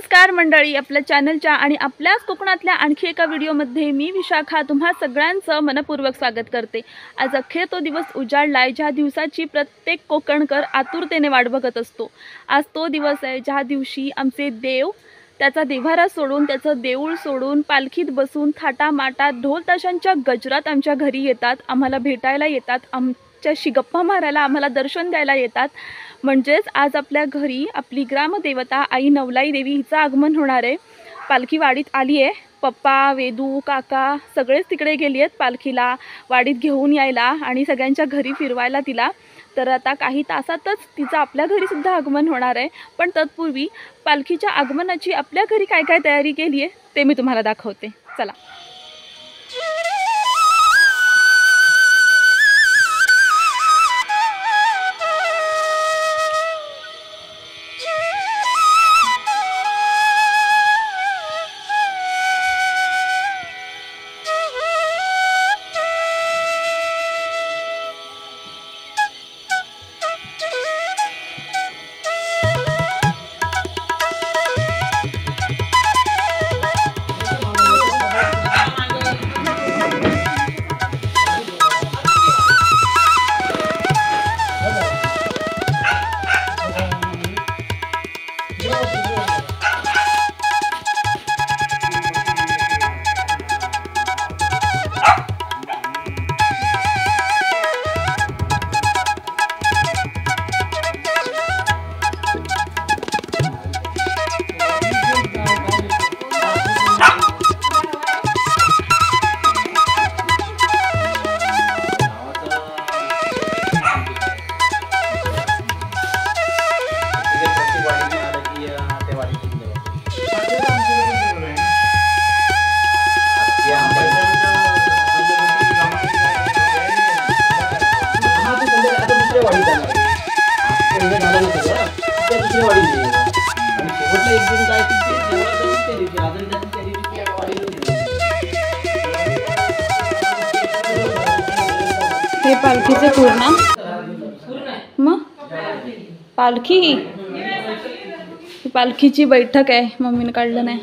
नमस्कार मंडळी, आपल्या चॅनलच्या आणि आपल्याच कोकणातल्या आणखी एका व्हिडिओमध्ये मी विशाखा तुम्हा सगळ्यांचं मनपूर्वक स्वागत करते। आज अखेर तो दिवस उजाडलाय ज्या दिवसाची प्रत्येक कोकणकर आतुरतेने वाट बघत असतो। आज तो दिवस आहे ज्या दिवशी आमचे देव त्याचा देव्हारा सोडून, त्याचं देऊळ सोडून पालखीत बसून थाटामाटात ढोल ताशांच्या गजरात आमच्या घरी येतात, आम्हाला भेटायला येतात, आमच्याशी गप्पा मारायला, आम्हाला दर्शन द्यायला येतात। म्हणजेच आज आपल्या घरी आपली ग्रामदेवता आई नवलाई देवी हिचं आगमन होणार आहे। पालखी वाडीत आली आहे। पप्पा, वेदू, काका सगळेच तिकडे गेली आहेत पालखीला वाडीत घेऊन यायला आणि सगळ्यांच्या घरी फिरवायला तिला। तर आता काही तासातच तिचं आपल्या घरी सुद्धा आगमन होणार आहे। पण तत्पूर्वी पालखीच्या आगमनाची आपल्या घरी काय काय तयारी केली आहे ते मी तुम्हाला दाखवते, चला। हे पालखीचे पूर्ण मग पालखी पालखीची बैठक आहे, मम्मीने काढलं नाही।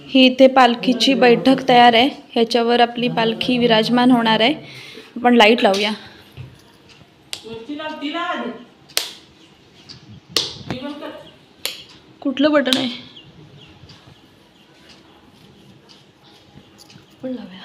ही इथे पालखीची बैठक तयार आहे, ह्याच्यावर आपली पालखी विराजमान होणार आहे। आपण लाईट लावूया। कुठलं बटन आहे? आपण लावूया।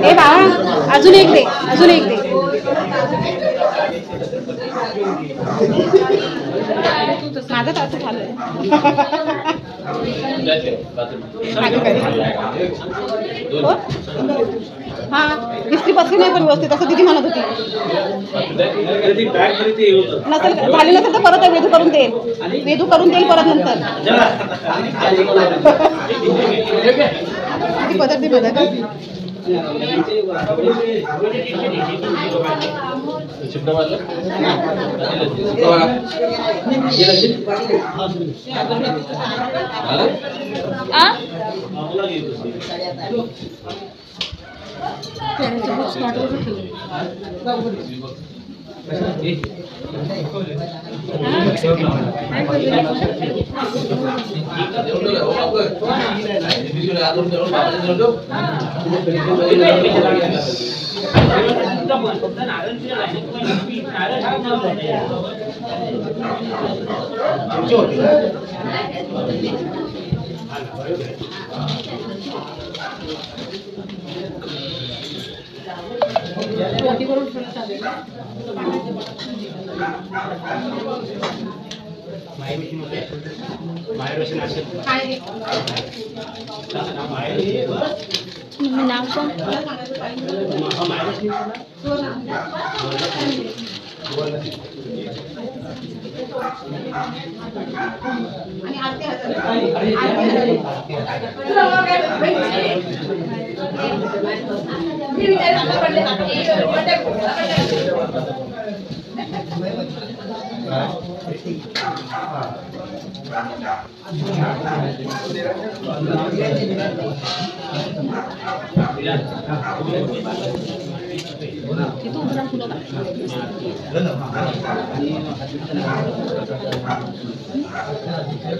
ए बाळा अजून एक दे, अजून एक दे. माझा तातू खाल्लंय. हा इस्त्री पसली नाही पण व्यवस्थित असं दिदी म्हणत होती. नसेल झाली नसेल तर परत वेदू करून देईल, वेदू करून देईल परत नंतर. किती पदर दे बघा.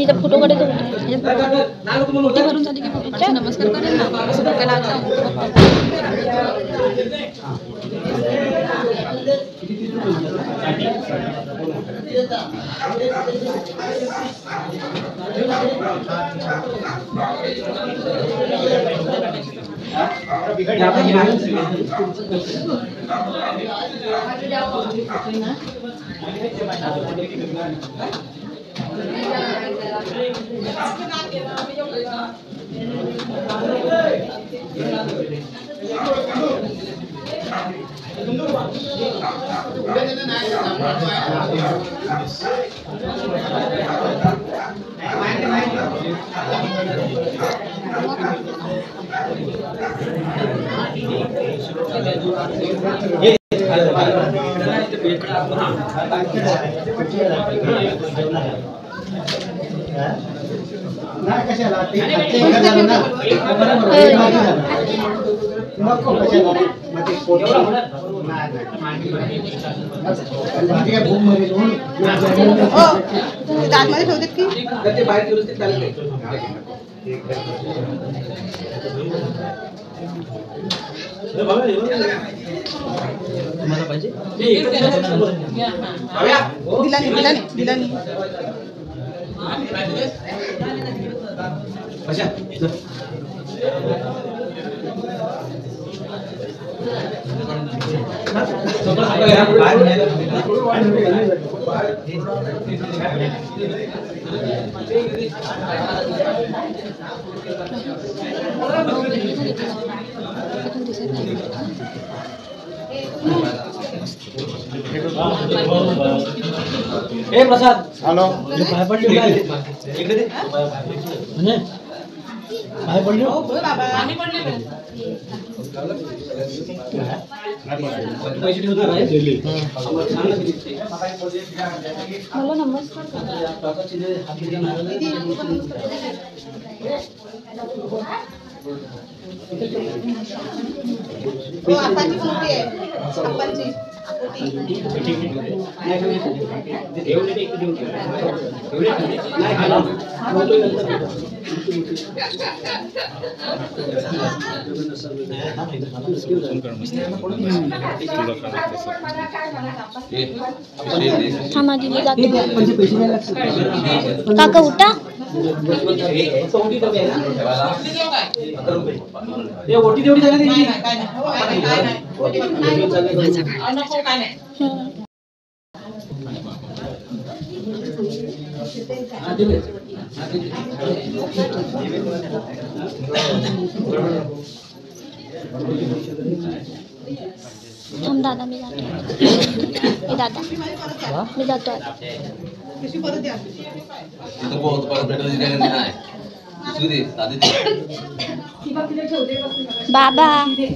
इथं फोटो काढायचं भरून झाली की फोटो नमस्कार करेल ना असं डोक्याला आतमध्ये ठेवतात की बाहेर दिला नाही ए प्रसाद हॅलो बाहेर पडली इकडे दे बाहेर पडली बाबा आम्ही पडले पैसे ठेवतो काय? मला नमस्कार आपाची मोठी आहे आपाची काका उठा ओटी तेवढी झाली त्याची थांब दादा मी जातो मी जातो कशी परत द्या बाबा भेटली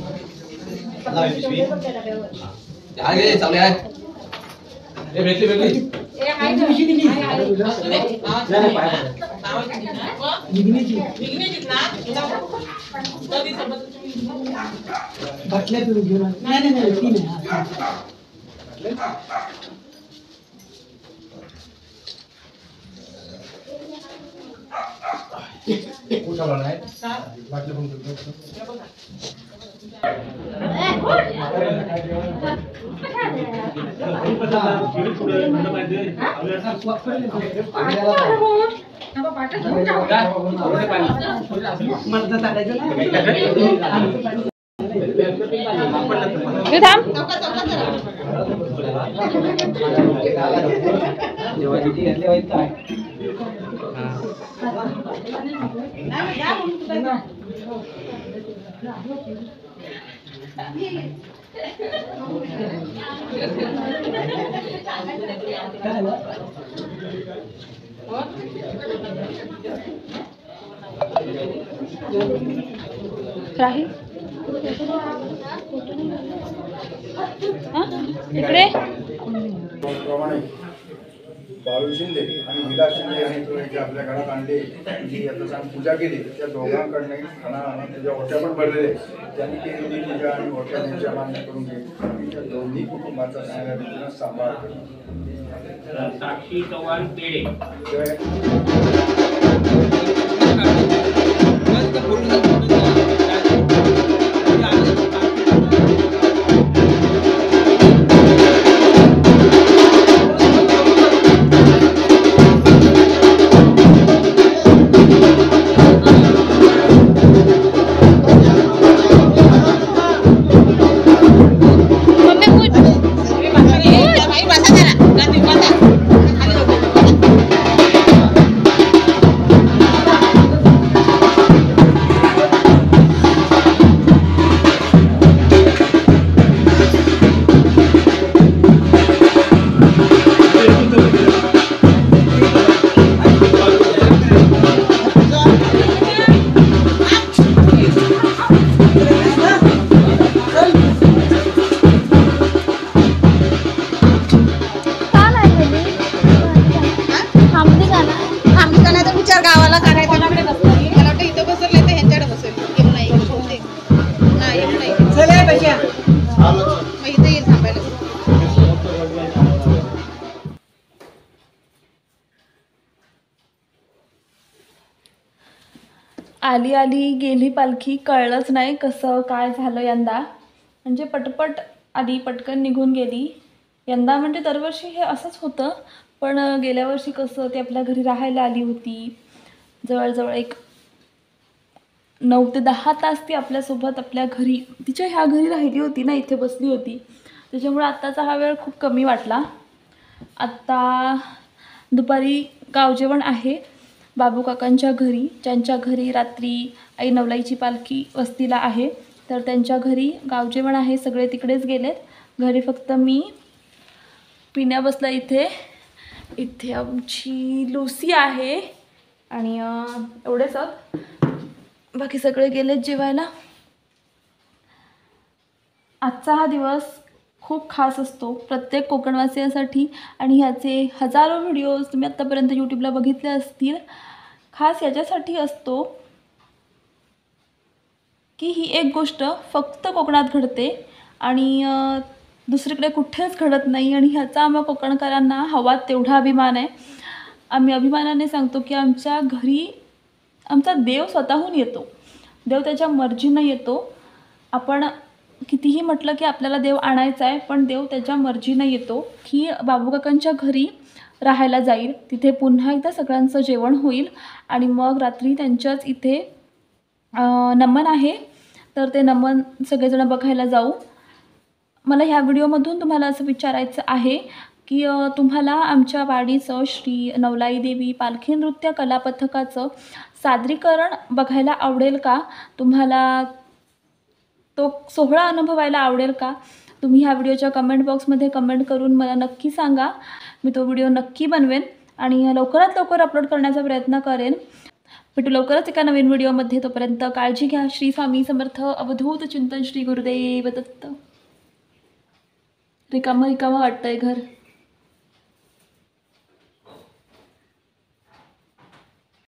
राही इकडे बाळू शिंदे आणि विलास शिंदे यांनी तो जे आपल्या घरात आणले जी आता सांग पूजा केली त्या दोघांकडनं खाना त्याच्या ओट्या पण भरलेले त्यांनी केलेली पूजा आणि ओट्या त्यांच्या मान्य करून घेतली त्या दोन्ही कुटुंबाचा चांगल्या रीतीनं सांभाळ केला. साक्षी चव्हाण पेढे आली आली गेली पालखी कळलंच नाही कसं काय झालं यंदा. म्हणजे पटपट आली पटकन निघून गेली. यंदा म्हणजे दरवर्षी हे असंच होतं, पण गेल्या वर्षी कसं ती आपल्या घरी राहायला आली होती. जवळजवळ एक 9 ते 10 तास ती आपल्यासोबत आपल्या घरी तिच्या ह्या घरी राहिली होती ना, इथे बसली होती. त्याच्यामुळे आत्ताचा हा वेळ खूप कमी वाटला. आत्ता दुपारी गावजेवण आहे बाबू काकांच्या घरी, ज्यांच्या घरी रात्री आई नवलाईची पालखी वस्तीला आहे. तर त्यांच्या घरी गावजेवण आहे, सगळे तिकडेच गेलेत. घरी फक्त मी पिण्या बसला इथे. इथे आमची लुसी आहे आणि एवढेच. बाकी सगळे गेलेत जेवायला. आजचा हा दिवस खूप खास असतो प्रत्येक कोकणवासियासाठी आणि ह्याचे हजारो व्हिडिओज तुम्ही आत्तापर्यंत यूट्यूबला बघितले असतील. खास याच्यासाठी असतो की ही एक गोष्ट फक्त कोकणात घडते आणि दुसरीकडे कुठेच घडत नाही आणि ह्याचा आम्हा कोकणकरांना हवा तेवढा अभिमान आहे. आम्ही अभिमानाने सांगतो की आमच्या घरी आमचा देव स्वतःहून येतो. देव त्याच्या मर्जीनं येतो. आपण कितीही म्हटलं की आपल्याला देव आणायचा आहे, पण देव त्याच्या मर्जीनं येतो. की बाबूकाकांच्या घरी राहायला जाईल, तिथे पुन्हा एकदा सगळ्यांचं जेवण होईल आणि मग रात्री त्यांच्याच इथे नमन आहे, तर ते नमन सगळेजण बघायला जाऊ. मला ह्या व्हिडिओमधून तुम्हाला असं विचारायचं आहे की तुम्हाला आमच्या वाडीचं श्री नवलाई देवी पालखी नृत्य कलापथकाचं सादरीकरण बघायला आवडेल का? तुम्हाला तो सोहळा अनुभवायला आवडेल का? तुम्ही ह्या व्हिडिओच्या कमेंट बॉक्समध्ये कमेंट करून मला नक्की सांगा. मी तो व्हिडिओ नक्की बनवेन आणि लवकरात लवकर अपलोड करण्याचा प्रयत्न करेन. भेटू लवकरच एका नवीन व्हिडिओमध्ये. तोपर्यंत काळजी घ्या. श्री स्वामी समर्थ. अवधूत चिंतन. श्री गुरुदेव दत्त. रिकामं वाटतंय घर.